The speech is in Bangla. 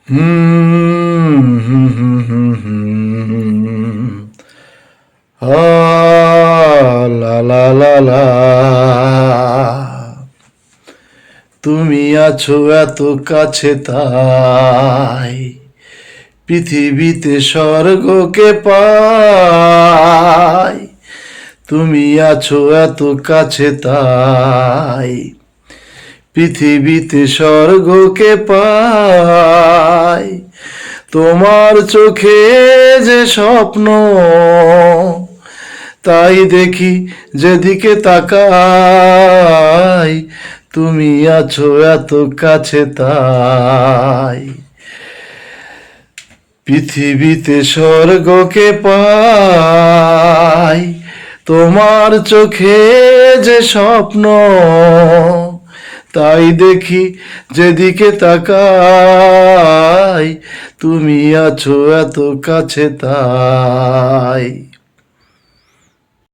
হুম হুম হুম হুম হুম। লা লা লা লা। তুমি আছো এত কাছে তাই পৃথিবীতে স্বর্গকে পাই। তুমি আছো এত কাছে তাই পৃথিবীতে স্বর্গকে পাই। তোমার চোখে যে স্বপ্ন তাই দেখি যেদিকে তাকাই। তুমি আছো এত কাছে তাই পৃথিবীতে স্বর্গকে পাই। তোমার চোখে যে স্বপ্ন তাই দেখি যেদিকে তাকাই। তুমি আছো এত কাছে তাই।